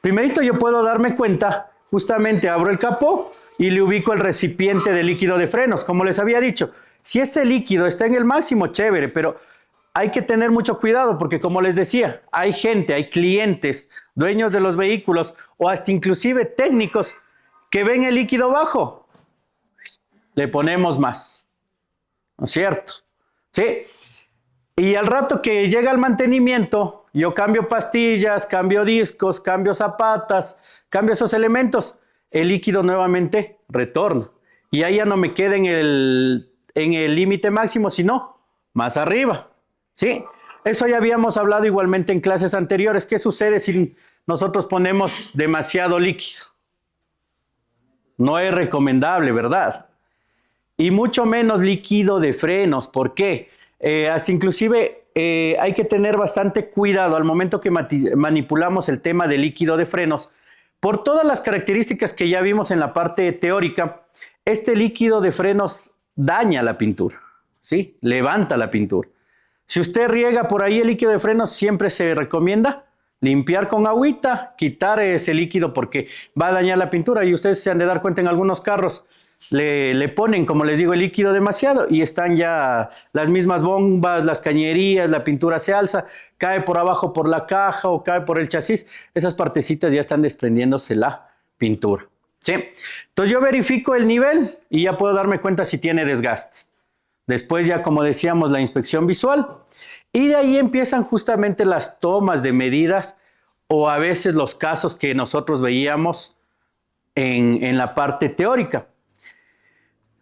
Primerito yo puedo darme cuenta, justamente abro el capó y le ubico el recipiente de líquido de frenos. Como les había dicho, si ese líquido está en el máximo, chévere, pero hay que tener mucho cuidado porque, como les decía, hay gente, hay clientes, dueños de los vehículos o hasta inclusive técnicos que ven el líquido bajo. Le ponemos más, ¿no es cierto? Sí. Y al rato que llega el mantenimiento, yo cambio pastillas, cambio discos, cambio zapatas, cambio esos elementos, el líquido nuevamente retorna. Y ahí ya no me queda en el límite máximo, sino más arriba. ¿Sí? Eso ya habíamos hablado igualmente en clases anteriores. ¿Qué sucede si nosotros ponemos demasiado líquido? No es recomendable, ¿verdad? Y mucho menos líquido de frenos. ¿Por qué? Hasta inclusive hay que tener bastante cuidado al momento que manipulamos el tema de líquido de frenos. Por todas las características que ya vimos en la parte teórica, este líquido de frenos daña la pintura, ¿sí? Levanta la pintura. Si usted riega por ahí el líquido de frenos, siempre se recomienda limpiar con agüita, quitar ese líquido porque va a dañar la pintura. Y ustedes se han de dar cuenta, en algunos carros le ponen, como les digo, el líquido demasiado y están ya las mismas bombas, las cañerías, la pintura se alza, cae por abajo por la caja o cae por el chasis. Esas partecitas ya están desprendiéndose la pintura, ¿sí? Entonces yo verifico el nivel y ya puedo darme cuenta si tiene desgaste. Después ya, como decíamos, la inspección visual. Y de ahí empiezan justamente las tomas de medidas o a veces los casos que nosotros veíamos en la parte teórica.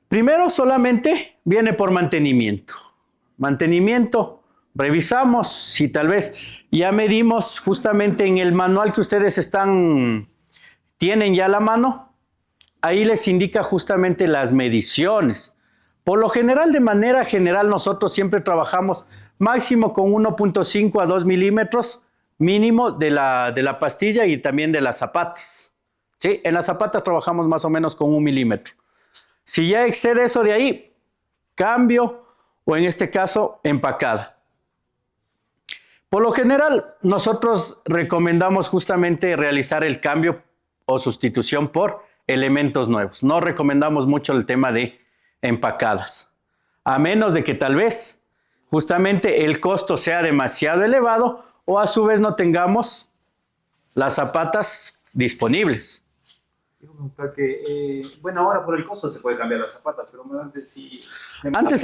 Primero solamente viene por mantenimiento. Mantenimiento, revisamos si tal vez ya medimos justamente en el manual que ustedes tienen ya a la mano. Ahí les indica justamente las mediciones. Por lo general, de manera general, nosotros siempre trabajamos máximo con 1.5 a 2 milímetros mínimo de la pastilla y también de las zapatas. ¿Sí? En las zapatas trabajamos más o menos con 1 milímetro. Si ya excede eso de ahí, cambio o en este caso, empacada. Por lo general, nosotros recomendamos justamente realizar el cambio o sustitución por elementos nuevos. No recomendamos mucho el tema de empacadas, a menos de que tal vez justamente el costo sea demasiado elevado o a su vez no tengamos las zapatas disponibles. Quiero preguntar que, bueno, ahora por el costo se puede cambiar las zapatas, pero antes sí... Antes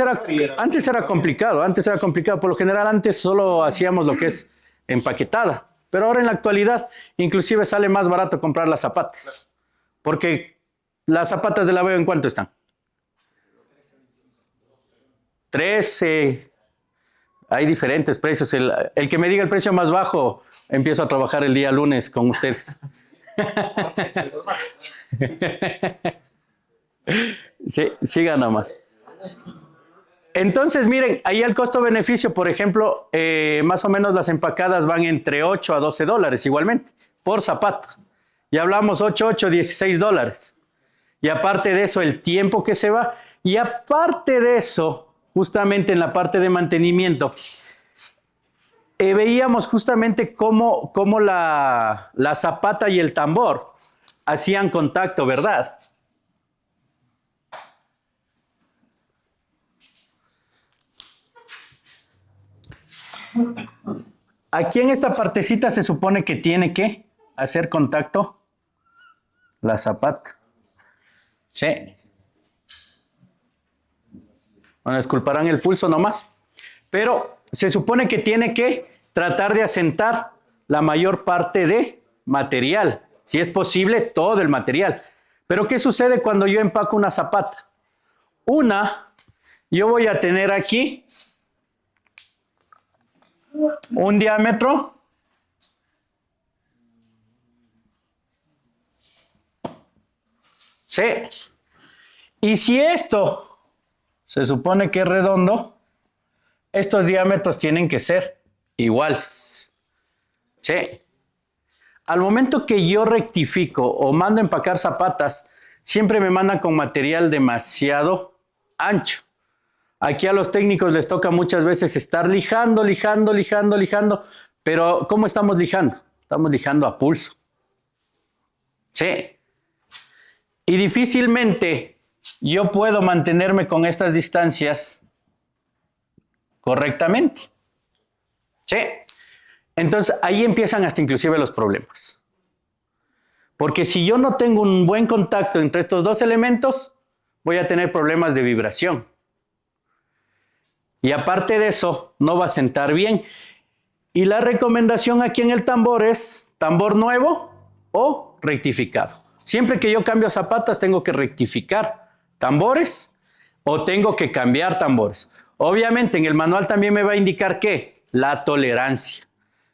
era complicado, por lo general antes solo hacíamos lo que es empaquetada, pero ahora en la actualidad inclusive sale más barato comprar las zapatas, porque las zapatas de laveo, ¿en cuánto están? 13, hay diferentes precios. El que me diga el precio más bajo, empiezo a trabajar el día lunes con ustedes. Sí, siga nomás. Entonces, miren, ahí el costo-beneficio, por ejemplo, más o menos las empacadas van entre 8 a 12 dólares igualmente, por zapata. Y hablamos 8, 16 dólares. Y aparte de eso, el tiempo que se va. Y aparte de eso, justamente en la parte de mantenimiento, veíamos justamente cómo la zapata y el tambor hacían contacto, ¿verdad? Aquí en esta partecita se supone que tiene que hacer contacto la zapata. Sí. Bueno, disculparán el pulso nomás. Pero se supone que tiene que tratar de asentar la mayor parte de material. Si es posible, todo el material. Pero ¿qué sucede cuando yo empaco una zapata? Yo voy a tener aquí un diámetro C. Y si esto se supone que es redondo, estos diámetros tienen que ser iguales. Sí. Al momento que yo rectifico o mando a empacar zapatas, siempre me mandan con material demasiado ancho. Aquí a los técnicos les toca muchas veces estar lijando, pero ¿cómo estamos lijando? Estamos lijando a pulso. ¿Sí? Y difícilmente yo puedo mantenerme con estas distancias correctamente. ¿Sí? Entonces ahí empiezan hasta inclusive los problemas. Porque si yo no tengo un buen contacto entre estos dos elementos, voy a tener problemas de vibración. Y aparte de eso, no va a sentar bien. Y la recomendación aquí en el tambor es tambor nuevo o rectificado. Siempre que yo cambio zapatas, tengo que rectificar tambores o tengo que cambiar tambores. Obviamente, en el manual también me va a indicar ¿qué? La tolerancia.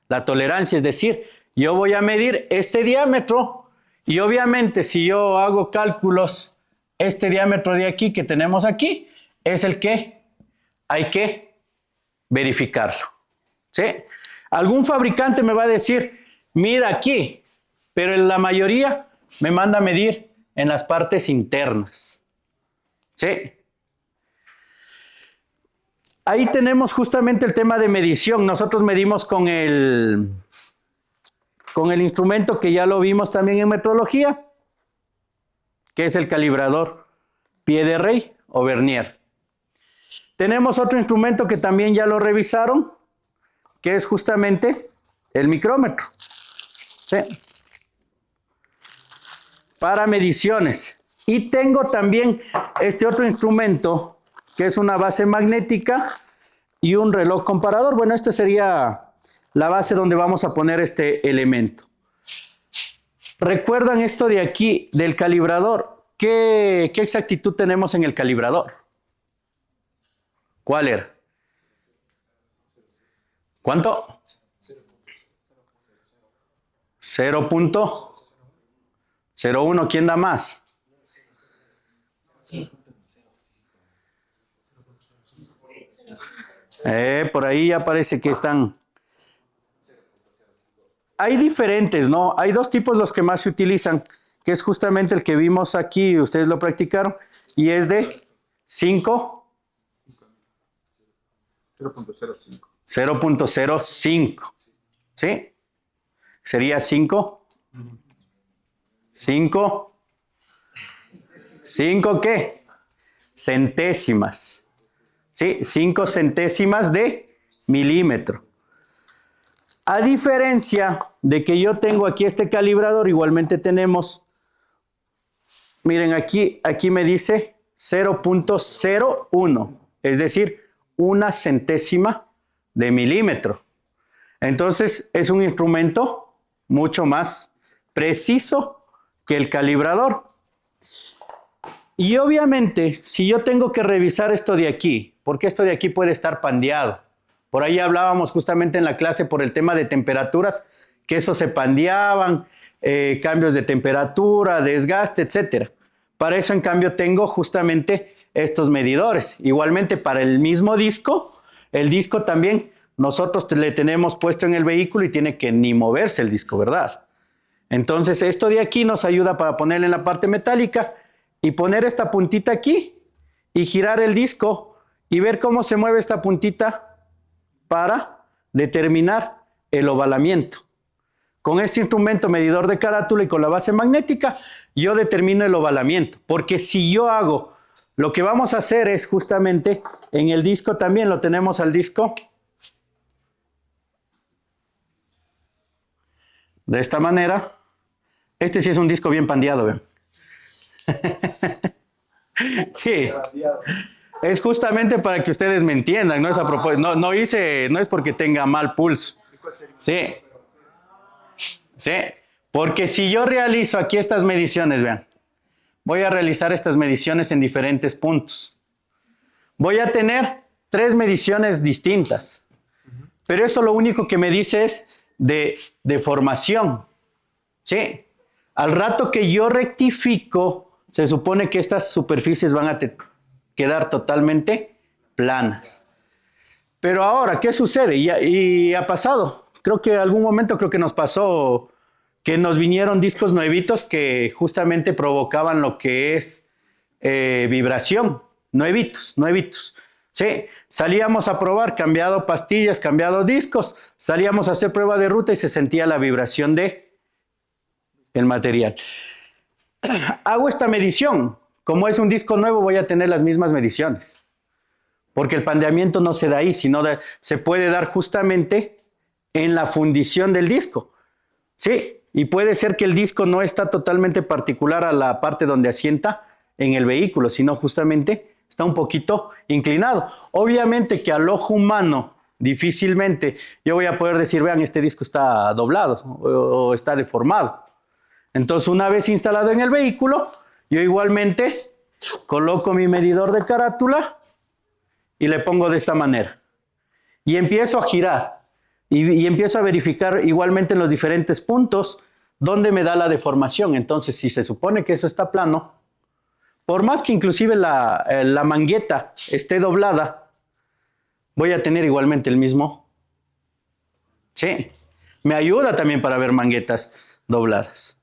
La tolerancia, es decir, yo voy a medir este diámetro y obviamente si yo hago cálculos, este diámetro de aquí que tenemos aquí es el que hay que verificarlo. ¿Sí? Algún fabricante me va a decir, mira aquí, pero en la mayoría me manda a medir en las partes internas. ¿Sí? Ahí tenemos justamente el tema de medición. Nosotros medimos con el instrumento que ya lo vimos también en metrología, que es el calibrador pie de rey o vernier. Tenemos otro instrumento que también ya lo revisaron, que es justamente el micrómetro. ¿Sí? Para mediciones. Y tengo también este otro instrumento, que es una base magnética y un reloj comparador. Bueno, esta sería la base donde vamos a poner este elemento. ¿Recuerdan esto de aquí, del calibrador? ¿Qué exactitud tenemos en el calibrador? ¿Cuál era? ¿Cuánto? 0.01. ¿Quién da más? Por ahí ya parece que están. Hay diferentes, ¿no? Hay dos tipos los que más se utilizan, que es justamente el que vimos aquí, ustedes lo practicaron, y es de 5. 0.05. 0.05. ¿Sí? Sería 5. 5 ¿qué? Centésimas. ¿Sí? 5 centésimas de milímetro. A diferencia de que yo tengo aquí este calibrador, igualmente tenemos, miren aquí me dice 0.01, es decir, 1 centésima de milímetro. Entonces es un instrumento mucho más preciso que el calibrador. Y obviamente, si yo tengo que revisar esto de aquí, porque esto de aquí puede estar pandeado. Por ahí hablábamos justamente en la clase por el tema de temperaturas, que eso se pandeaban, cambios de temperatura, desgaste, etc. Para eso, en cambio, tengo justamente estos medidores. Igualmente, para el mismo disco, el disco también nosotros le tenemos puesto en el vehículo y tiene que ni moverse el disco, ¿verdad? Entonces, esto de aquí nos ayuda para ponerle en la parte metálica y poner esta puntita aquí y girar el disco y ver cómo se mueve esta puntita para determinar el ovalamiento. Con este instrumento medidor de carátula y con la base magnética, yo determino el ovalamiento. Porque si yo hago, lo que vamos a hacer es justamente en el disco también, lo tenemos al disco de esta manera. Este sí es un disco bien pandeado, ¿ven? Sí. Es justamente para que ustedes me entiendan, no es a propósito, no es porque tenga mal pulso. Sí. Sí. Porque si yo realizo aquí estas mediciones, vean, voy a realizar estas mediciones en diferentes puntos. Voy a tener 3 mediciones distintas. Pero esto lo único que me dice es de deformación. Sí. Al rato que yo rectifico, se supone que estas superficies van a quedar totalmente planas. Pero ahora, ¿qué sucede? Y ha pasado. Creo que algún momento nos pasó que nos vinieron discos nuevitos que justamente provocaban lo que es vibración. Nuevitos. Sí, salíamos a probar, cambiado pastillas, cambiado discos, salíamos a hacer prueba de ruta y se sentía la vibración de el material. Hago esta medición. Como es un disco nuevo, voy a tener las mismas mediciones. Porque el pandeamiento no se da ahí, sino se puede dar justamente en la fundición del disco. Sí, y puede ser que el disco no está totalmente particular a la parte donde asienta en el vehículo, sino justamente está un poquito inclinado. Obviamente que al ojo humano difícilmente yo voy a poder decir, vean, este disco está doblado o está deformado. Entonces, una vez instalado en el vehículo, yo igualmente coloco mi medidor de carátula y le pongo de esta manera. Y empiezo a girar y empiezo a verificar igualmente en los diferentes puntos dónde me da la deformación. Entonces, si se supone que eso está plano, por más que inclusive la mangueta esté doblada, voy a tener igualmente el mismo. Sí, me ayuda también para ver manguetas dobladas.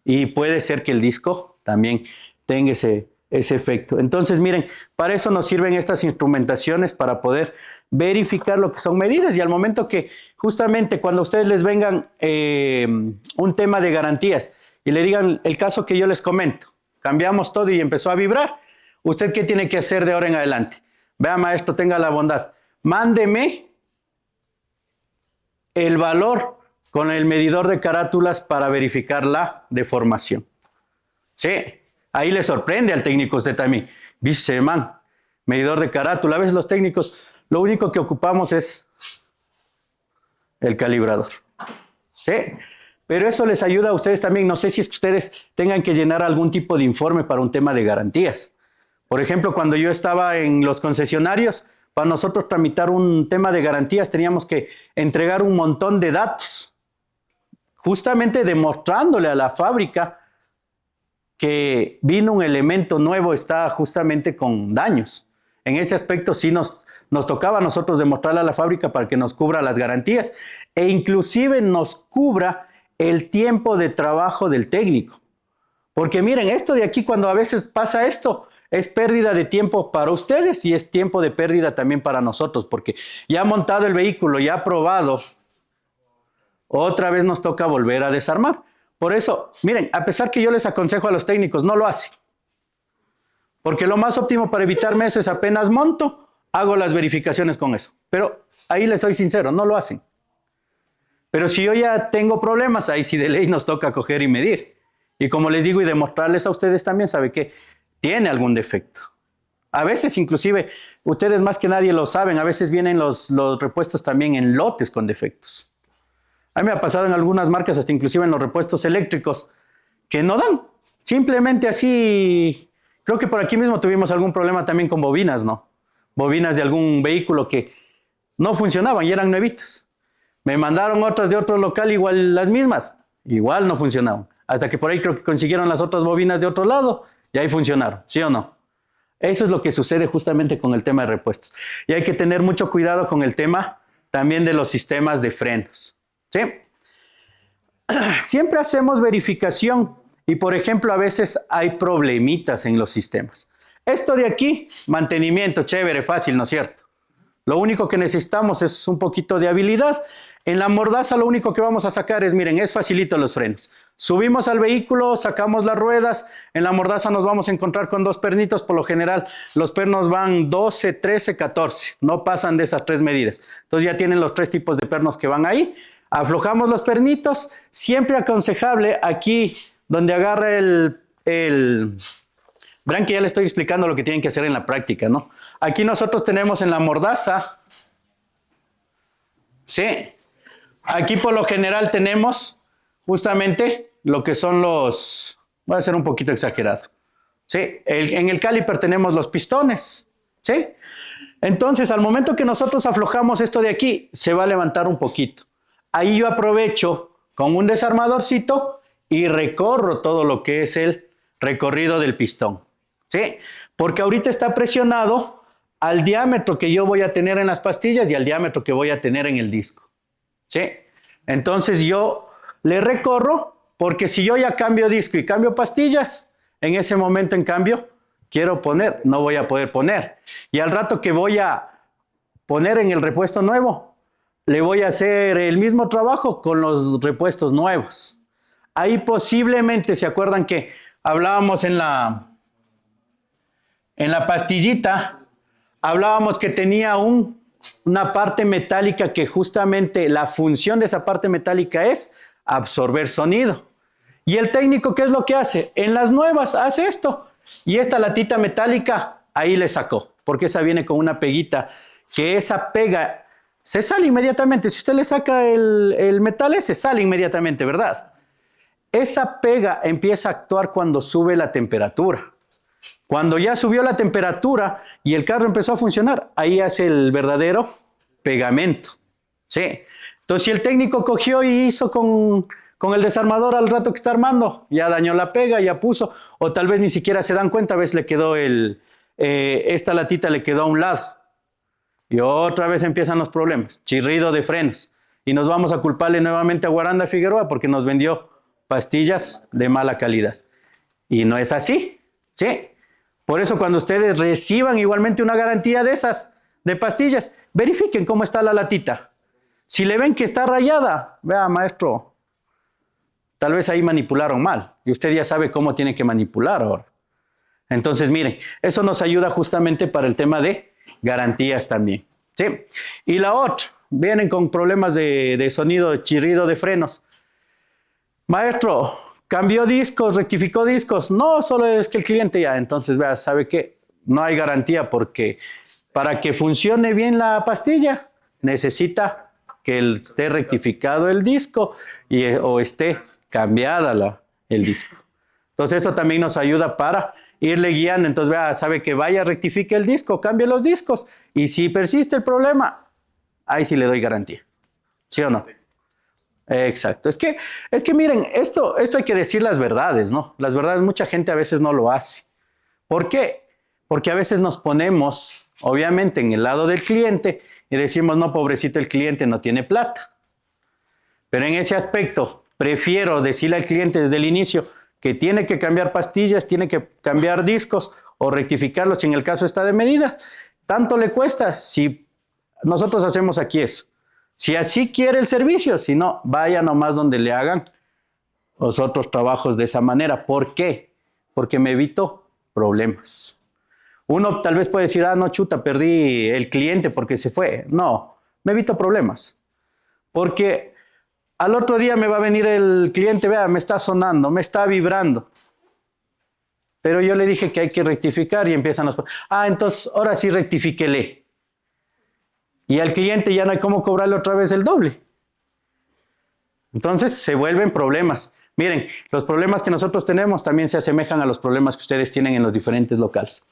Y puede ser que el disco también tenga ese efecto. Entonces, miren, para eso nos sirven estas instrumentaciones, para poder verificar lo que son medidas. Y al momento que justamente cuando ustedes les vengan un tema de garantías y le digan el caso que yo les comento, cambiamos todo y empezó a vibrar, ¿usted qué tiene que hacer de ahora en adelante? Vea, maestro, tenga la bondad, mándeme el valor con el medidor de carátulas para verificar la deformación. Sí, ahí le sorprende al técnico usted también. Dice, man, medidor de carátula. A veces los técnicos lo único que ocupamos es el calibrador. Sí, pero eso les ayuda a ustedes también. No sé si es que ustedes tengan que llenar algún tipo de informe para un tema de garantías. Por ejemplo, cuando yo estaba en los concesionarios, para nosotros tramitar un tema de garantías teníamos que entregar un montón de datos, justamente demostrándole a la fábrica que vino un elemento nuevo, está justamente con daños. En ese aspecto sí nos tocaba a nosotros demostrarle a la fábrica para que nos cubra las garantías e inclusive nos cubra el tiempo de trabajo del técnico. Porque miren, esto de aquí, cuando a veces pasa esto, es pérdida de tiempo para ustedes y es tiempo de pérdida también para nosotros, porque ya montado el vehículo, ya probado, otra vez nos toca volver a desarmar. Por eso, miren, a pesar que yo les aconsejo a los técnicos, no lo hacen. Porque lo más óptimo para evitarme eso es apenas monto, hago las verificaciones con eso. Pero ahí les soy sincero, no lo hacen. Pero si yo ya tengo problemas, ahí sí de ley nos toca coger y medir. Y como les digo, y demostrarles a ustedes también, sabe que tiene algún defecto. A veces inclusive, ustedes más que nadie lo saben, a veces vienen los repuestos también en lotes con defectos. A mí me ha pasado en algunas marcas, hasta inclusive en los repuestos eléctricos, que no dan. Simplemente así, creo que por aquí mismo tuvimos algún problema también con bobinas, ¿no? Bobinas de algún vehículo que no funcionaban y eran nuevitas. Me mandaron otras de otro local, igual las mismas, igual no funcionaban. Hasta que por ahí creo que consiguieron las otras bobinas de otro lado y ahí funcionaron, ¿sí o no? Eso es lo que sucede justamente con el tema de repuestos. Y hay que tener mucho cuidado con el tema también de los sistemas de frenos, ¿sí? Siempre hacemos verificación y, por ejemplo, a veces hay problemitas en los sistemas. Esto de aquí, mantenimiento, chévere, fácil, ¿no es cierto? Lo único que necesitamos es un poquito de habilidad. En la mordaza lo único que vamos a sacar es, miren, es facilito los frenos. Subimos al vehículo, sacamos las ruedas, en la mordaza nos vamos a encontrar con dos pernitos, por lo general los pernos van 12, 13, 14, no pasan de esas tres medidas. Entonces ya tienen los tres tipos de pernos que van ahí. Aflojamos los pernitos, siempre aconsejable aquí donde agarra verán que ya le estoy explicando lo que tienen que hacer en la práctica, ¿no? Aquí nosotros tenemos en la mordaza, ¿sí? Aquí por lo general tenemos justamente lo que son los, voy a ser un poquito exagerado, ¿sí? En el caliper tenemos los pistones, ¿sí? Entonces, al momento que nosotros aflojamos esto de aquí, se va a levantar un poquito. Ahí yo aprovecho con un desarmadorcito y recorro todo lo que es el recorrido del pistón, ¿sí? Porque ahorita está presionado al diámetro que yo voy a tener en las pastillas y al diámetro que voy a tener en el disco, ¿sí? Entonces yo le recorro, porque si yo ya cambio disco y cambio pastillas, en ese momento, en cambio, quiero poner, no voy a poder poner. Y al rato que voy a poner en el repuesto nuevo, le voy a hacer el mismo trabajo con los repuestos nuevos. Ahí posiblemente, ¿se acuerdan que hablábamos en la pastillita? Hablábamos que tenía una parte metálica que justamente la función de esa parte metálica es absorber sonido. ¿Y el técnico qué es lo que hace? En las nuevas hace esto. Y esta latita metálica ahí le sacó, porque esa viene con una peguita, que esa pega se sale inmediatamente. Si usted le saca el metal ese, sale inmediatamente, ¿verdad? Esa pega empieza a actuar cuando sube la temperatura. Cuando ya subió la temperatura y el carro empezó a funcionar, ahí hace el verdadero pegamento. ¿Sí? Entonces, si el técnico cogió y hizo con el desarmador al rato que está armando, ya dañó la pega, ya puso, o tal vez ni siquiera se dan cuenta, a veces le quedó esta latita le quedó a un lado. Y otra vez empiezan los problemas, chirrido de frenos. Y nos vamos a culparle nuevamente a Guaranda Figueroa porque nos vendió pastillas de mala calidad. Y no es así, ¿sí? Por eso cuando ustedes reciban igualmente una garantía de esas, de pastillas, verifiquen cómo está la latita. Si le ven que está rayada, vea, maestro, tal vez ahí manipularon mal. Y usted ya sabe cómo tiene que manipular ahora. Entonces, miren, eso nos ayuda justamente para el tema de garantías también, ¿sí? Y la otra, vienen con problemas de sonido, de chirrido de frenos. Maestro, cambió discos, rectificó discos. No, solo es que el cliente ya, entonces, vea, ¿sabe qué? No hay garantía porque para que funcione bien la pastilla, necesita que esté rectificado el disco o esté cambiada el disco. Entonces, eso también nos ayuda para irle guiando. Entonces, vea, sabe que vaya, rectifique el disco, cambie los discos. Y si persiste el problema, ahí sí le doy garantía. ¿Sí o no? Exacto. Es que miren, esto hay que decir las verdades, ¿no? Las verdades mucha gente a veces no lo hace. ¿Por qué? Porque a veces nos ponemos, obviamente, en el lado del cliente y decimos, no, pobrecito el cliente, no tiene plata. Pero en ese aspecto, prefiero decirle al cliente desde el inicio que tiene que cambiar pastillas, tiene que cambiar discos o rectificarlos si en el caso está de medida. Tanto le cuesta si nosotros hacemos aquí eso. Si así quiere el servicio, si no, vaya nomás donde le hagan los otros trabajos de esa manera. ¿Por qué? Porque me evito problemas. Uno tal vez puede decir, no, chuta, perdí el cliente porque se fue. No, me evito problemas. Porque al otro día me va a venir el cliente, vea, me está sonando, me está vibrando. Pero yo le dije que hay que rectificar y empiezan los problemas. Entonces, ahora sí rectifíquele. Y al cliente ya no hay cómo cobrarle otra vez el doble. Entonces, se vuelven problemas. Miren, los problemas que nosotros tenemos también se asemejan a los problemas que ustedes tienen en los diferentes locales.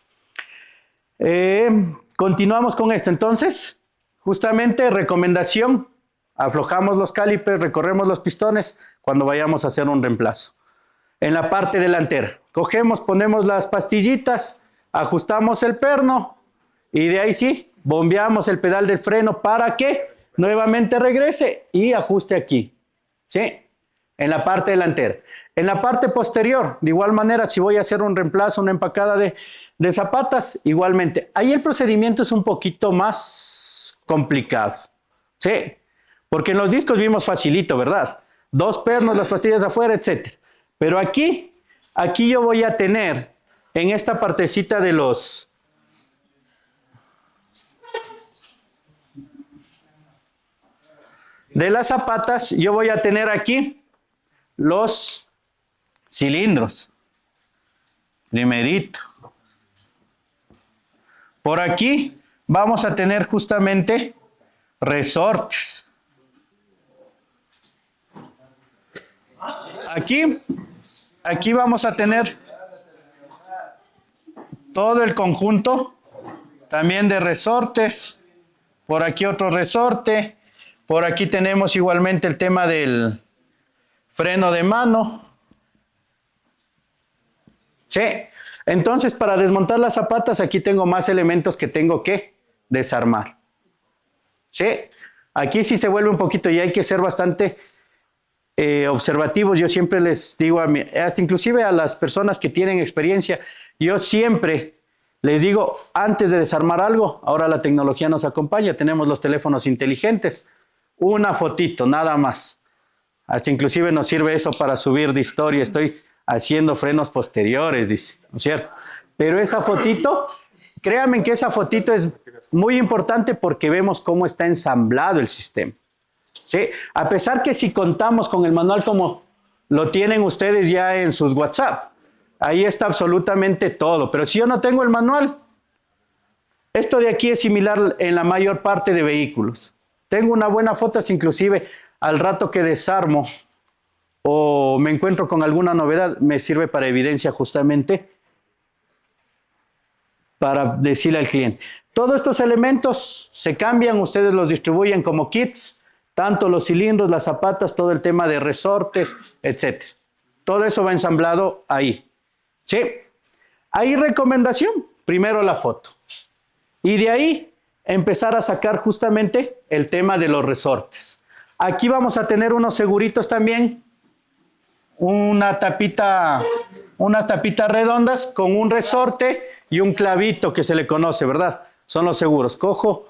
Continuamos con esto. Entonces, justamente, recomendación. Aflojamos los calipers, recorremos los pistones cuando vayamos a hacer un reemplazo. En la parte delantera, cogemos, ponemos las pastillitas, ajustamos el perno y de ahí sí, bombeamos el pedal del freno para que nuevamente regrese y ajuste aquí. ¿Sí? En la parte delantera. En la parte posterior, de igual manera, si voy a hacer un reemplazo, una empacada de zapatas, igualmente. Ahí el procedimiento es un poquito más complicado. ¿Sí? Porque en los discos vimos facilito, ¿verdad? 2 pernos, las pastillas afuera, etc. Pero aquí yo voy a tener en esta partecita de las zapatas, yo voy a tener aquí los cilindros. Primerito. Por aquí vamos a tener justamente resortes. Aquí vamos a tener todo el conjunto también de resortes. Por aquí otro resorte. Por aquí tenemos igualmente el tema del freno de mano. Sí. Entonces, para desmontar las zapatas, aquí tengo más elementos que tengo que desarmar. Sí. Aquí sí se vuelve un poquito y hay que ser bastante observativos. Yo siempre les digo, hasta inclusive a las personas que tienen experiencia, yo siempre les digo, antes de desarmar algo, ahora la tecnología nos acompaña, tenemos los teléfonos inteligentes, una fotito, nada más. Hasta inclusive nos sirve eso para subir de historia. Estoy haciendo frenos posteriores, dice, ¿no es cierto? Pero esa fotito, créanme que esa fotito es muy importante porque vemos cómo está ensamblado el sistema. ¿Sí? A pesar que si contamos con el manual como lo tienen ustedes ya en sus WhatsApp, ahí está absolutamente todo. Pero si yo no tengo el manual, esto de aquí es similar en la mayor parte de vehículos. Tengo una buena foto, inclusive al rato que desarmo o me encuentro con alguna novedad, me sirve para evidencia justamente para decirle al cliente. Todos estos elementos se cambian, ustedes los distribuyen como kits, tanto los cilindros, las zapatas, todo el tema de resortes, etc. Todo eso va ensamblado ahí. ¿Sí? Hay recomendación, primero la foto. Y de ahí empezar a sacar justamente el tema de los resortes. Aquí vamos a tener unos seguritos también, unas tapitas redondas con un resorte y un clavito que se le conoce, ¿verdad? Son los seguros. Cojo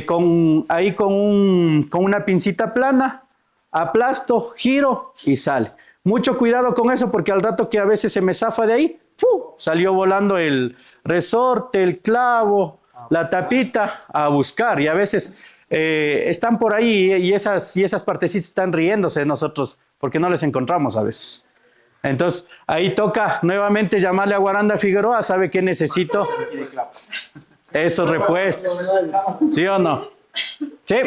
con una pincita plana, aplasto, giro y sale. Mucho cuidado con eso porque al rato que a veces se me zafa de ahí, ¡pum!, salió volando el resorte, el clavo, la tapita a buscar. Y a veces están por ahí y esas partecitas están riéndose de nosotros porque no les encontramos a veces. Entonces, ahí toca nuevamente llamarle a Guaranda Figueroa, sabe que necesito esos repuestos. ¿Sí o no? Sí.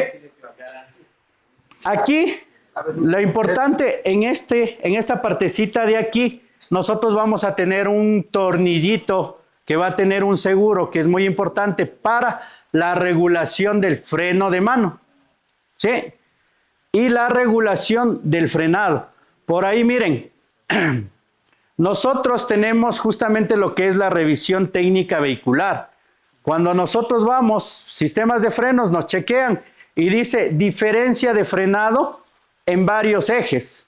Aquí, lo importante en esta partecita de aquí, nosotros vamos a tener un tornillito que va a tener un seguro que es muy importante para la regulación del freno de mano. ¿Sí? Y la regulación del frenado. Por ahí, miren, nosotros tenemos justamente lo que es la revisión técnica vehicular. Cuando nosotros vamos, sistemas de frenos nos chequean y dice diferencia de frenado en varios ejes.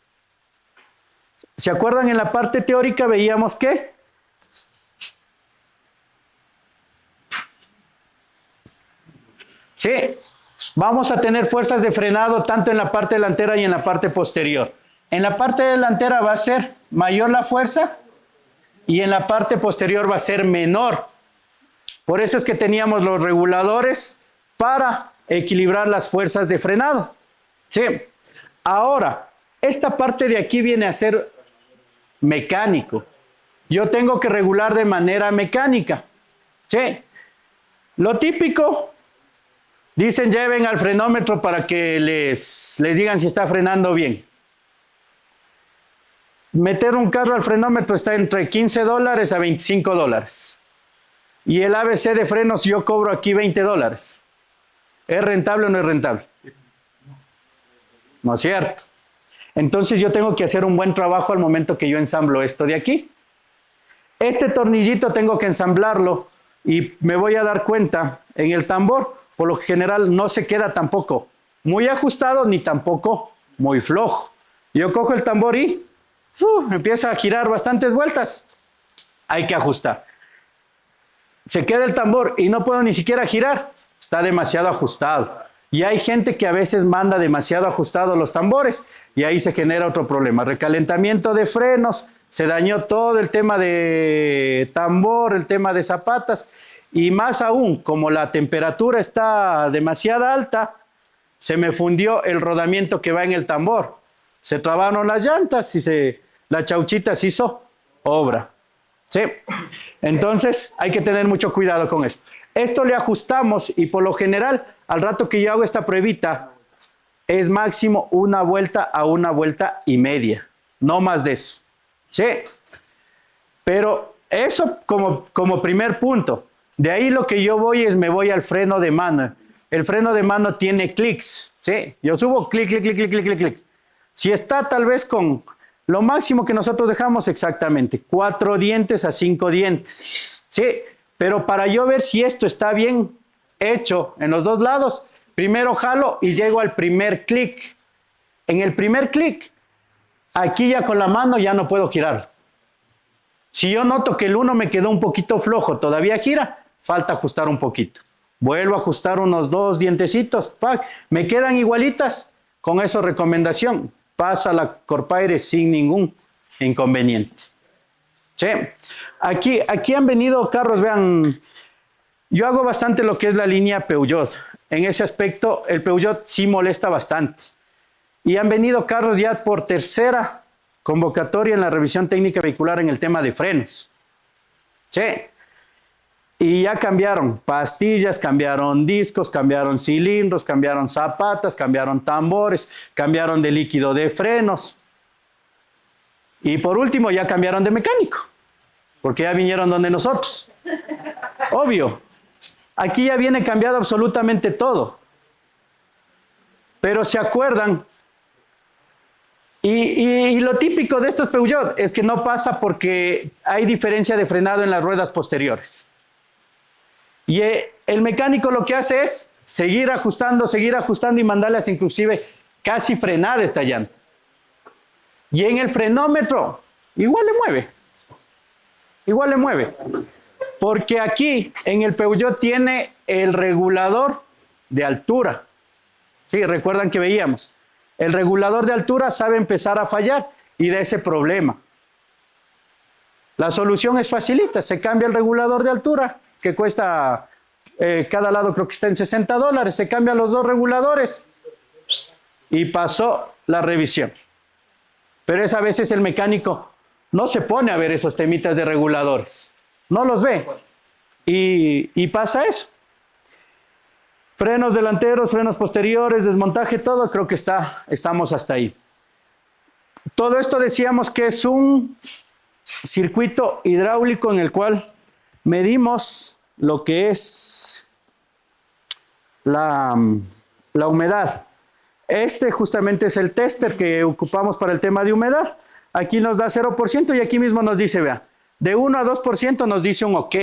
¿Se acuerdan? En la parte teórica veíamos que sí, vamos a tener fuerzas de frenado tanto en la parte delantera y en la parte posterior. En la parte delantera va a ser mayor la fuerza y en la parte posterior va a ser menor. Por eso es que teníamos los reguladores para equilibrar las fuerzas de frenado. Sí. Ahora, esta parte de aquí viene a ser mecánico. Yo tengo que regular de manera mecánica. Sí. Lo típico, dicen lleven al frenómetro para que les digan si está frenando bien. Meter un carro al frenómetro está entre $15 a $25. Y el ABC de frenos yo cobro aquí $20. ¿Es rentable o no es rentable? ¿No es cierto? Entonces yo tengo que hacer un buen trabajo al momento que yo ensamblo esto de aquí. Este tornillito tengo que ensamblarlo y me voy a dar cuenta en el tambor, por lo general no se queda tampoco muy ajustado ni tampoco muy flojo. Yo cojo el tambor y empieza a girar bastantes vueltas. Hay que ajustar. Se queda el tambor y no puedo ni siquiera girar. Está demasiado ajustado. Y hay gente que a veces manda demasiado ajustados los tambores y ahí se genera otro problema. Recalentamiento de frenos, se dañó todo el tema de tambor, el tema de zapatas y más aún, como la temperatura está demasiado alta, se me fundió el rodamiento que va en el tambor. Se trabaron las llantas y la chauchita se hizo obra. ¿Sí? Entonces hay que tener mucho cuidado con esto. Esto le ajustamos y por lo general, al rato que yo hago esta pruebita, es máximo una vuelta a una vuelta y media. No más de eso. ¿Sí? Pero eso como primer punto. De ahí lo que yo voy es, me voy al freno de mano. El freno de mano tiene clics. ¿Sí? Yo subo clic, clic, clic, clic, clic, clic, clic. Si está tal vez con lo máximo que nosotros dejamos exactamente, 4 dientes a 5 dientes. ¿Sí? Pero para yo ver si esto está bien hecho en los dos lados, primero jalo y llego al primer clic. En el primer clic, aquí ya con la mano ya no puedo girar. Si yo noto que el uno me quedó un poquito flojo, todavía gira, falta ajustar un poquito. Vuelvo a ajustar unos 2 dientecitos, ¡pac! Me quedan igualitas, con eso recomendación. pasa la Corpaire sin ningún inconveniente. Sí. Aquí han venido carros, vean, yo hago bastante lo que es la línea Peugeot. En ese aspecto, el Peugeot sí molesta bastante. Y han venido carros ya por tercera convocatoria en la revisión técnica vehicular en el tema de frenos. Sí. Y ya cambiaron pastillas, cambiaron discos, cambiaron cilindros, cambiaron zapatas, cambiaron tambores, cambiaron de líquido de frenos. Y por último ya cambiaron de mecánico, porque ya vinieron donde nosotros. Obvio, aquí ya viene cambiado absolutamente todo. Pero se acuerdan, y lo típico de estos Peugeot es que no pasa porque hay diferencia de frenado en las ruedas posteriores. Y el mecánico lo que hace es seguir ajustando y mandarle hasta inclusive casi frenada esta llanta. Y en el frenómetro igual le mueve. Porque aquí en el Peugeot tiene el regulador de altura. Sí, recuerdan que veíamos. El regulador de altura sabe empezar a fallar y da ese problema. La solución es facilita, se cambia el regulador de altura, que cuesta, cada lado creo que está en $60, se cambian los dos reguladores y pasó la revisión. Pero a veces el mecánico no se pone a ver esos temitas de reguladores, no los ve y pasa eso. Frenos delanteros, frenos posteriores, desmontaje, todo, creo que estamos hasta ahí. Todo esto decíamos que es un circuito hidráulico en el cual medimos lo que es la humedad. Este justamente es el tester que ocupamos para el tema de humedad. Aquí nos da 0% y aquí mismo nos dice, vea, de 1 a 2% nos dice un OK.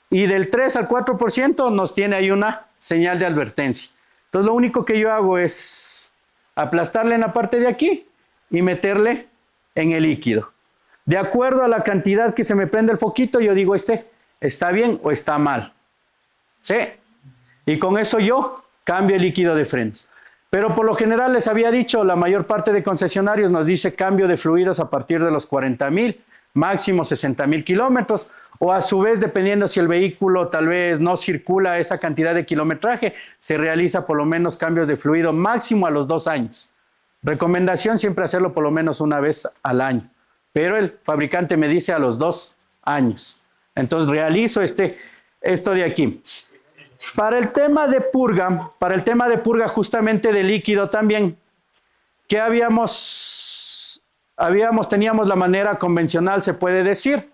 Y del 3 al 4% nos tiene ahí una señal de advertencia. Entonces lo único que yo hago es aplastarle en la parte de aquí y meterle en el líquido. De acuerdo a la cantidad que se me prende el foquito, yo digo, ¿está bien o está mal? ¿Sí? Y con eso yo cambio el líquido de frenos. Pero por lo general les había dicho, la mayor parte de concesionarios nos dice cambio de fluidos a partir de los 40,000, máximo 60,000 kilómetros, o a su vez, dependiendo si el vehículo tal vez no circula esa cantidad de kilometraje, se realiza por lo menos cambios de fluido máximo a los 2 años. Recomendación siempre hacerlo por lo menos una vez al año, pero el fabricante me dice a los 2 años. Entonces realizo esto de aquí. Para el tema de purga justamente de líquido también, que teníamos la manera convencional, se puede decir.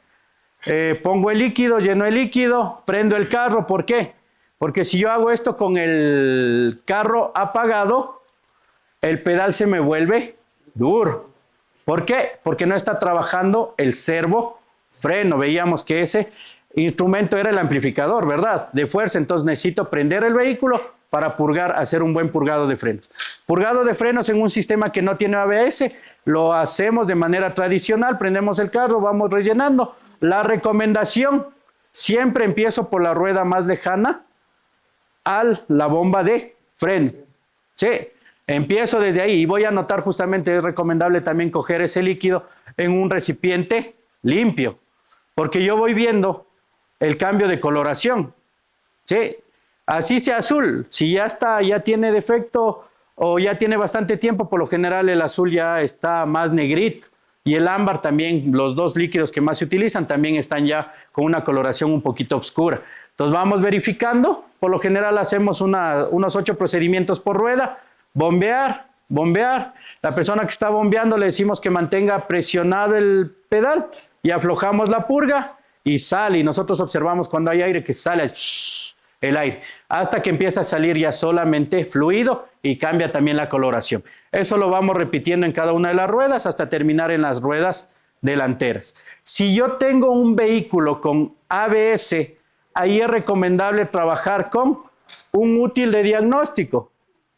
Pongo el líquido, lleno el líquido, prendo el carro. ¿Por qué? Porque si yo hago esto con el carro apagado, el pedal se me vuelve duro. ¿Por qué? Porque no está trabajando el servo freno. Veíamos que ese instrumento era el amplificador, ¿verdad? De fuerza. Entonces necesito prender el vehículo para purgar, hacer un buen purgado de frenos. Purgado de frenos en un sistema que no tiene ABS, lo hacemos de manera tradicional, prendemos el carro, vamos rellenando. La recomendación, siempre empiezo por la rueda más lejana a la bomba de freno. Sí, empiezo desde ahí y voy a anotar justamente, es recomendable también coger ese líquido en un recipiente limpio, porque yo voy viendo el cambio de coloración. Sí, así sea azul, si ya tiene defecto o ya tiene bastante tiempo, por lo general el azul ya está más negrito. Y el ámbar también, los dos líquidos que más se utilizan, también están ya con una coloración un poquito oscura. Entonces vamos verificando, por lo general hacemos unos 8 procedimientos por rueda, bombear. La persona que está bombeando le decimos que mantenga presionado el pedal y aflojamos la purga y sale. Y nosotros observamos cuando hay aire que sale el aire, hasta que empieza a salir ya solamente fluido y cambia también la coloración. Eso lo vamos repitiendo en cada una de las ruedas hasta terminar en las ruedas delanteras. Si yo tengo un vehículo con ABS, ahí es recomendable trabajar con un útil de diagnóstico,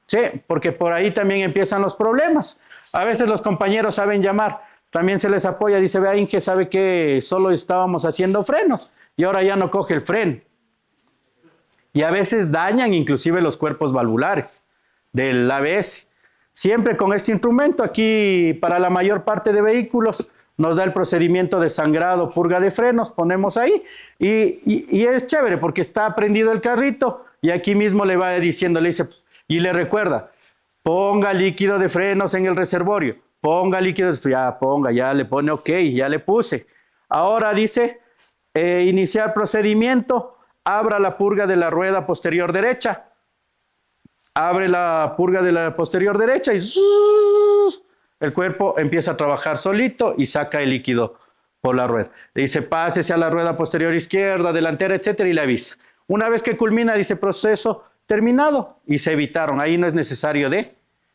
¿sí? Porque por ahí también empiezan los problemas. A veces los compañeros saben llamar, también se les apoya, dice, vea Inge, sabe que solo estábamos haciendo frenos y ahora ya no coge el freno. Y a veces dañan inclusive los cuerpos valvulares del ABS. Siempre con este instrumento, aquí para la mayor parte de vehículos, nos da el procedimiento de sangrado, purga de frenos, ponemos ahí, y es chévere porque está prendido el carrito, y aquí mismo le va diciendo, le dice, y le recuerda, ponga líquido de frenos en el reservorio, ponga líquido, ya le pone ok, ya le puse. Ahora dice, iniciar procedimiento, abra la purga de la rueda posterior derecha, abre la purga de la posterior derecha y el cuerpo empieza a trabajar solito y saca el líquido por la rueda. Dice, pásese a la rueda posterior izquierda, delantera, etcétera, y le avisa. Una vez que culmina, dice, proceso terminado, y se evitaron. Ahí no es necesario de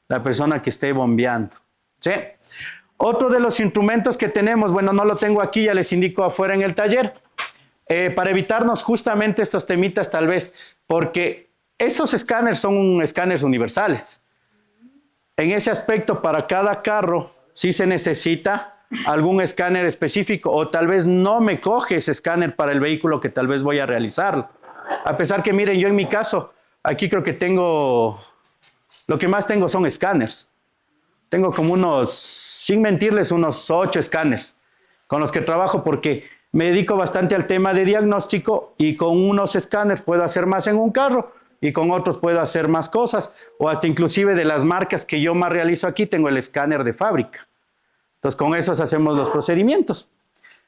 la persona que esté bombeando. ¿Sí? Otro de los instrumentos que tenemos, bueno, no lo tengo aquí, ya les indico afuera en el taller, para evitarnos justamente estos temitas tal vez, porque esos escáneres son escáneres universales. En ese aspecto, para cada carro, sí se necesita algún escáner específico, o tal vez no me coge ese escáner para el vehículo que tal vez voy a realizarlo. A pesar que, miren, yo en mi caso, aquí creo que tengo, lo que más tengo son escáneres. Tengo como unos, sin mentirles, unos 8 escáneres con los que trabajo porque me dedico bastante al tema de diagnóstico y con unos escáneres puedo hacer más en un carro y con otros puedo hacer más cosas, o hasta inclusive de las marcas que yo más realizo aquí, tengo el escáner de fábrica. Entonces, con esos hacemos los procedimientos.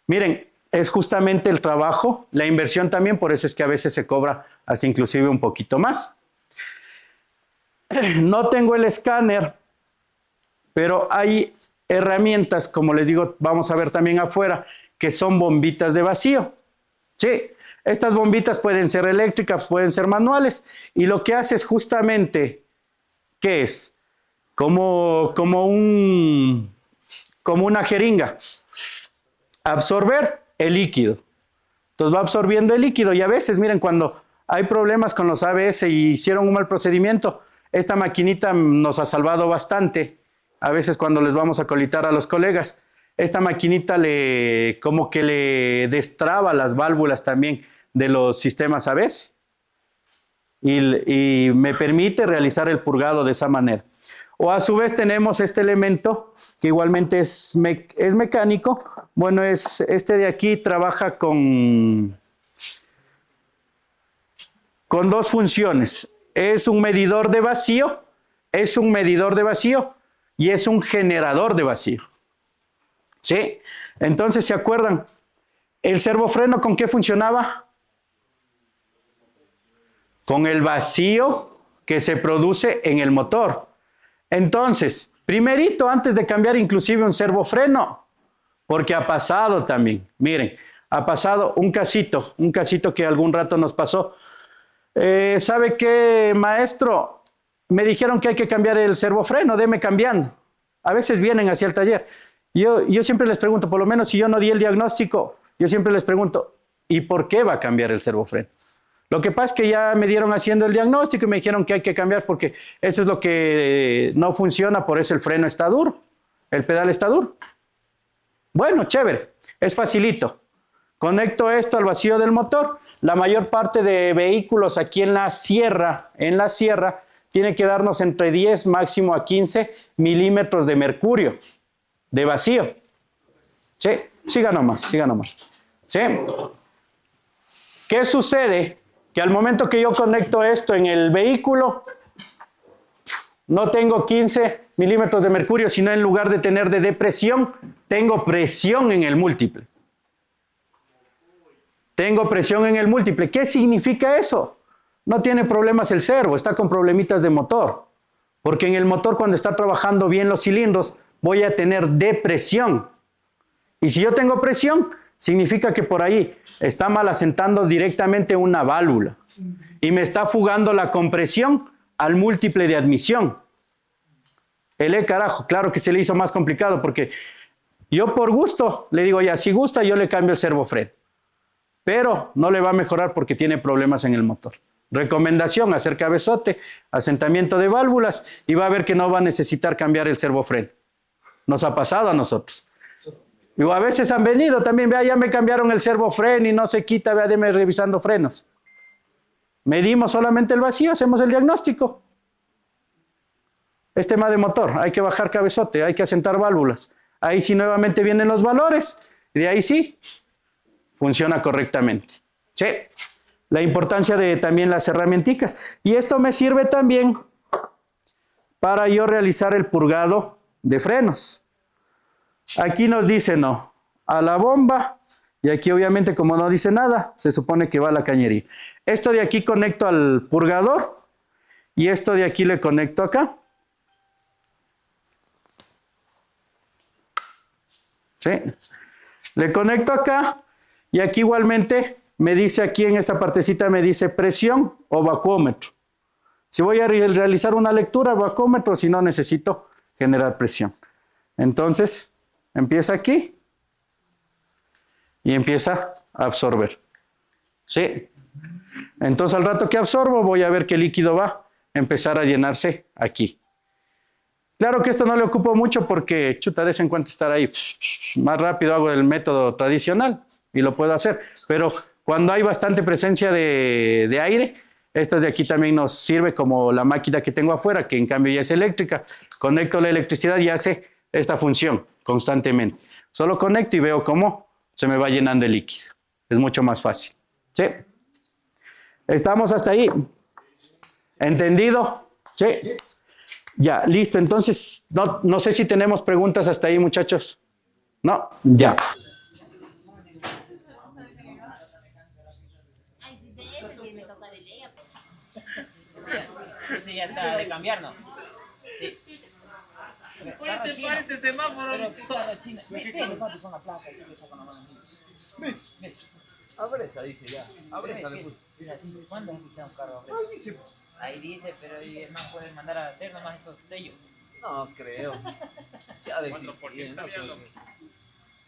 Miren, es justamente el trabajo, la inversión también, por eso es que a veces se cobra hasta inclusive un poquito más. No tengo el escáner, pero hay herramientas, como les digo, vamos a ver también afuera, que son bombitas de vacío. Sí. Estas bombitas pueden ser eléctricas, pueden ser manuales, y lo que hace es justamente, ¿qué es? Como una jeringa, absorber el líquido. Entonces va absorbiendo el líquido, y a veces, miren, cuando hay problemas con los ABS y hicieron un mal procedimiento, esta maquinita nos ha salvado bastante. A veces cuando les vamos a colitar a los colegas, esta maquinita como que le destraba las válvulas también de los sistemas ABS y me permite realizar el purgado de esa manera. O a su vez tenemos este elemento que igualmente es mecánico. Bueno, este de aquí trabaja con dos funciones. Es un medidor de vacío, y es un generador de vacío. ¿Sí? Entonces, ¿se acuerdan? ¿El servofreno con qué funcionaba? Con el vacío que se produce en el motor. Entonces, primerito, antes de cambiar inclusive un servofreno, porque ha pasado también, miren, ha pasado un casito que algún rato nos pasó. ¿Sabe qué, maestro? Me dijeron que hay que cambiar el servofreno, deme cambiando. A veces vienen hacia el taller. Yo siempre les pregunto, por lo menos si yo no di el diagnóstico, yo siempre les pregunto, ¿y por qué va a cambiar el servofreno? Lo que pasa es que ya me dieron haciendo el diagnóstico y me dijeron que hay que cambiar porque eso es lo que no funciona, por eso el freno está duro, el pedal está duro. Bueno, chévere, es facilito. Conecto esto al vacío del motor. La mayor parte de vehículos aquí en la sierra, tiene que darnos entre 10 máximo a 15 milímetros de mercurio de vacío. Sí, siga nomás. ¿Sí? ¿Qué sucede? Que al momento que yo conecto esto en el vehículo, no tengo 15 milímetros de mercurio, sino en lugar de tener de depresión, tengo presión en el múltiple. ¿Qué significa eso? No tiene problemas el servo, está con problemitas de motor. Porque en el motor, cuando está trabajando bien los cilindros, voy a tener depresión. Y si yo tengo presión, significa que por ahí está mal asentando directamente una válvula y me está fugando la compresión al múltiple de admisión. Carajo, claro que se le hizo más complicado porque yo por gusto le digo, ya, si gusta yo le cambio el servofreno, pero no le va a mejorar porque tiene problemas en el motor. Recomendación, hacer cabezote, asentamiento de válvulas, y va a ver que no va a necesitar cambiar el servofreno. Nos ha pasado a nosotros. Y a veces han venido también, vea, ya me cambiaron el servofreno y no se quita, vea, deme revisando frenos. Medimos solamente el vacío, hacemos el diagnóstico. es tema de motor, hay que bajar cabezote, hay que asentar válvulas. Ahí sí nuevamente vienen los valores, y de ahí sí, funciona correctamente. Sí, la importancia de también las herramienticas. Y esto me sirve también para yo realizar el purgado de frenos. Aquí nos dice no, a la bomba, y aquí obviamente como no dice nada, se supone que va a la cañería. Esto de aquí conecto al purgador, y esto de aquí le conecto acá. ¿Sí? Le conecto acá, y aquí igualmente me dice aquí en esta partecita, me dice presión o vacuómetro. Si voy a realizar una lectura, vacuómetro, si no necesito generar presión. Entonces, empieza aquí y empieza a absorber. ¿Sí? Entonces, al rato que absorbo, voy a ver que el líquido va a empezar a llenarse aquí. Claro que esto no le ocupo mucho porque, chuta, de vez en cuando estar ahí. Más rápido hago el método tradicional y lo puedo hacer. Pero cuando hay bastante presencia de aire, esta de aquí también nos sirve como la máquina que tengo afuera, que en cambio ya es eléctrica. Conecto la electricidad y hace esta función constantemente. Solo conecto y veo cómo se me va llenando el líquido. Es mucho más fácil. ¿Sí? ¿Estamos hasta ahí? ¿Entendido? Sí. Ya, listo. Entonces, no sé si tenemos preguntas hasta ahí, muchachos. No, ya. Ay, si de ese sí me toca de ley, Ese ya está de cambiar, ¿no? Sí. Oye, ¿te parece semáforo? Claro, China. Ven, papi, con la placa. Abre esa, dice ya. Abre esa. ¿Cuándo has escuchado un carro? Ahí dice, pero el man puede mandar a hacer nomás esos sellos. No creo. Ya de 4% sabían los...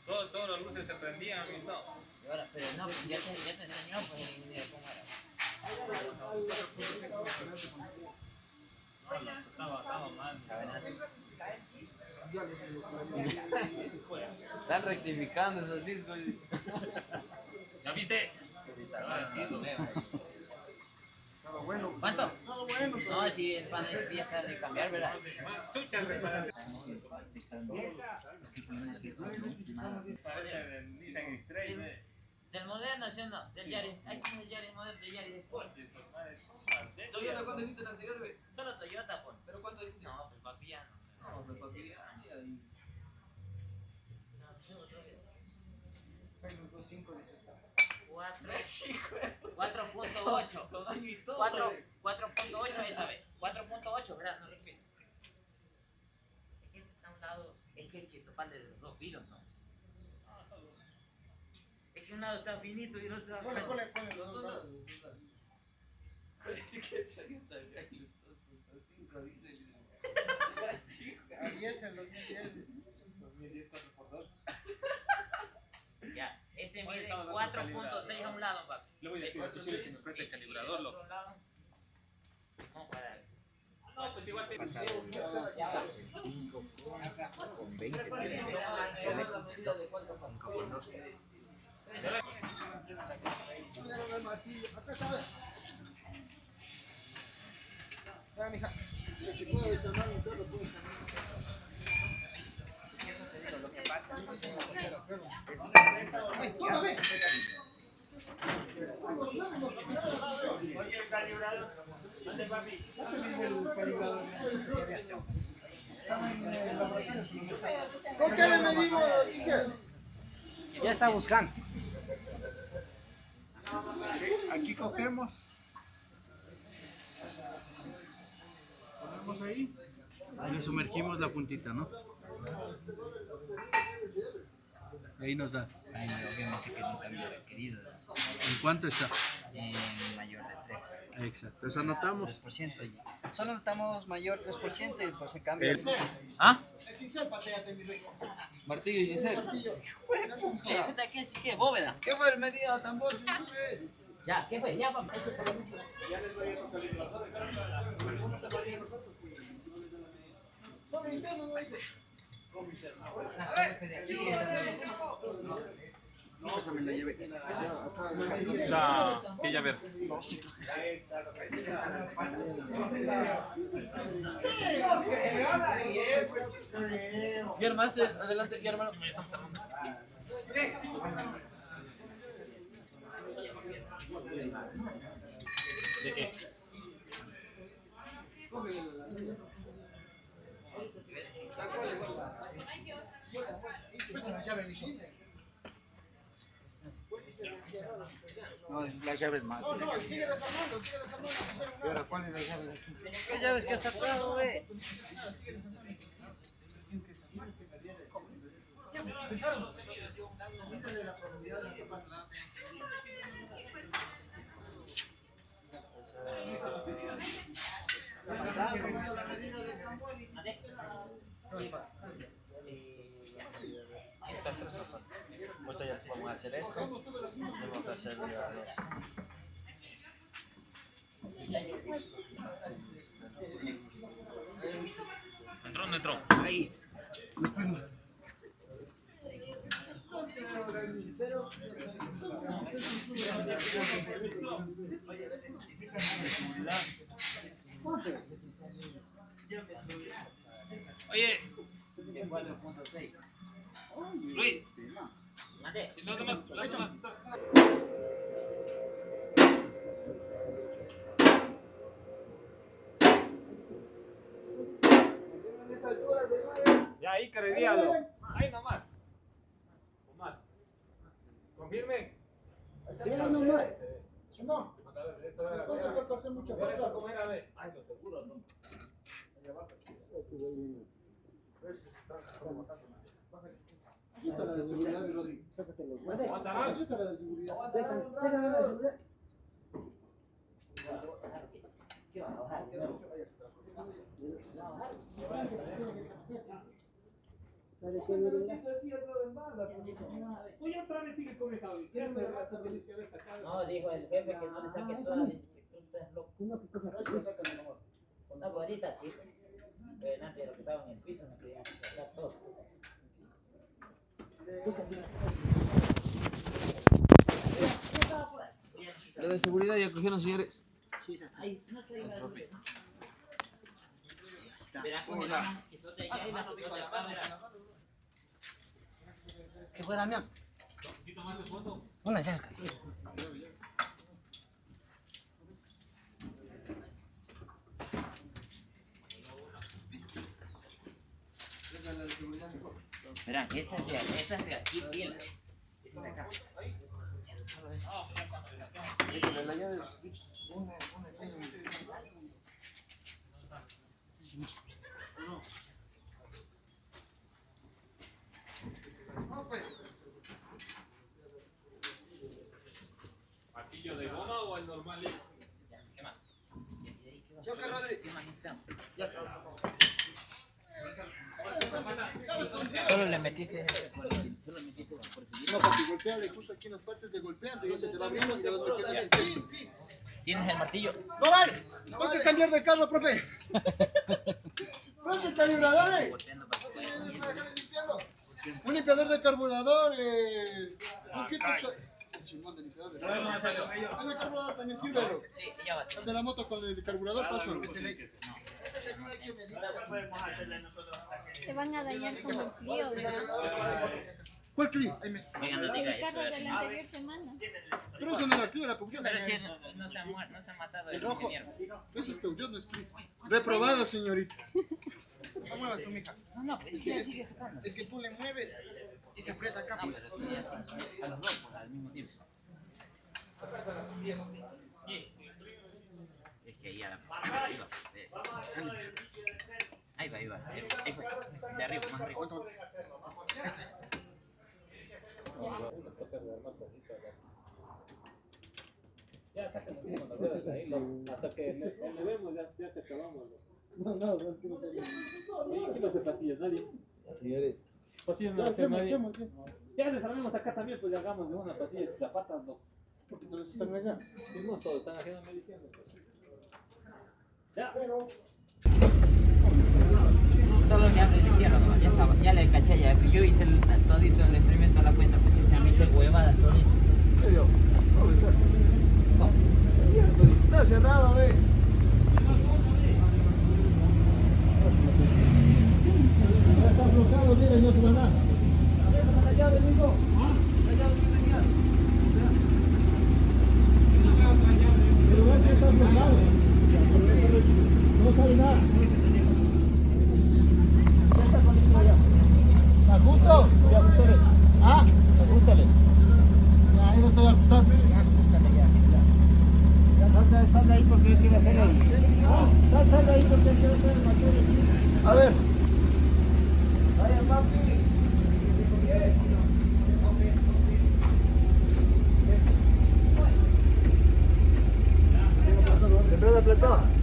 Todas las luces se prendían y eso. Y ahora, pero no, ya te enseñó, pues, mira cómo era. Estaba mal. Están rectificando esos discos. ¿Ya viste? Ahora sí lo veo. ¿Cuánto? No, si el pan ya está de cambiar, ¿verdad? Chucha, reparación. Parece del Nissan X-Trail, Del moderno, ¿sí o no? Del Yaris. Ahí está el Yaris, modelo de Yaris Sport. ¿Toyota cuánto dijiste el anterior, güey? Solo Toyota, pon. ¿Pero cuánto dijiste? No, pues papi ya no. No, pues papi, ya. 4.8. 4.8 esa vez. 4.8, ¿verdad? No repito. Es que está a un lado. Es que hay que toparle de los dos filos, ¿no? Es que un lado está finito y el otro está. Ponle los dos lados. Parece que Toyota Hilux 2.5 dice. A 10 en 2010. 2010 4x2. Ya, ese Oye, mide estamos dando 4.6 a un lado, papi. Le voy a decir a tu chile que me preste el calibrador, loco. Vamos para ahí. No, pues igual te ¿Con qué le medimos, hija? Ya está buscando. Aquí cogemos. Ponemos ahí. Y le sumergimos la puntita, ¿no? Y ahí nos da. Ahí obviamente que nunca había requerido. ¿En cuánto está? Mayor de 3. Exacto. Eso anotamos. 3%. Y solo notamos mayor 3% y pues se cambia. ¿Ah? Martillo y cincel. ¿Qué bóveda? ¿Qué fue el medida tambor? Ya, ¿qué fue? Ya, vamos. Pásame la llave. ¿Qué llave? Y armaste, adelante, y hermano. ¿De qué? No, las llaves más. ¿Y ahora cuál es la llave de aquí? ¿Qué llaves que has sacado, güey? Vamos a hacer esto. Tenemos que hacer ¿Entró o no entró? Ahí. Oye, Luis, Mande. si los demás, ya ahí, carreríalo. Ahí nomás. O más. Confirme. Sí, ahí nomás. No. ¿Cuánto te pasé mucha pasada? Ay, no, seguro, no. Aquí está la de seguridad, Rodrigo. ¿Aguantarán? Aquí está la de seguridad. Pésame la de seguridad. La de seguridad. Oye, otra vez sigue con esa No, dijo el jefe que no le saque toda. Dice que tú estás loco. Sino que cosa No, yo saco mi amor. Una guarita, sí. Antes de lo que estaba en el piso, me querían sacar todo. La de seguridad ya cogieron, señores. Ahí, no te digas. Verás cómo la mano que son de allá y la otra de acá, verás. ¿Qué fue, Damián? Una llave. Verán, esta es de aquí, bien. Esta es de acá. La llave es una. ¿Martillo de goma o el normal? ¿Qué más? ¿Qué más necesitamos? Ya está. Solo le metiste solo le metiste No, papi, golpeale justo aquí en las partes de golpeas y se te va abriendo y te vas metiendo así. ¿Tienes el martillo? ¡No vale! ¡Tengo que cambiar de carro, profe! ¡Profe, calibradores! Golpeando para que puedas. Un limpiador de carburador, ¿un qué cosa? Simón, de limpiador de No, carburador. El de carburador también sirve, bro. Sí, ya va a ser. El de la moto con el de carburador pasa. Te van a dañar como el Clio, ¿verdad? ¿Cuál clip? Oiga, no diga El eso. carro de la anterior semana. Pero eso no era clip, era Peugeot. Pero si no se ha matado el ingeniero. Eso es Peugeot, no es clip. Reprobada, señorita. No muevas tú, mija. No, pues ya sigue sacando. Es que tú le mueves y se aprieta acá. No, Pues. pero tú ya sí, a los dos pues, al mismo tiempo. Es que ahí a la arriba. Ahí va, ahí fue. De arriba, más arriba. Ya sácalo cuando ruedas ahí, hasta que le vemos, ya se acabamos. No, es que no está bien. Oye, ¿quién va a hacer pastillas? Nadie. Señores, Pastillas no hace nadie. Ya les sabemos acá también, pues ya hagamos de una pastilla y zapatas, no. Porque todos están allá. Sí, no, todos están haciendo medicina. Ya. Solo le abre y le cierra nomás, ya estaba, ya le caché ya. Yo hice todito el experimento a la cuenta, porque se me hice huevadas todito. ¿En serio? Está cerrado, ve. Ya está aflojado, mire, no se va a dar. La llave, amigo. La llave que tenía. Pero ve que está aflojado. No sale nada. Ya está conectado ya. ¿Ajusto? Sí, ajustale. ¿Ah? Ajustale. Ya, ahí lo estoy ajustando. Sal de ahí porque él quiere hacer ahí. Sal de ahí porque él quiere hacer el material. A ver. Vaya, papi. ¿Te empieza a aplastar?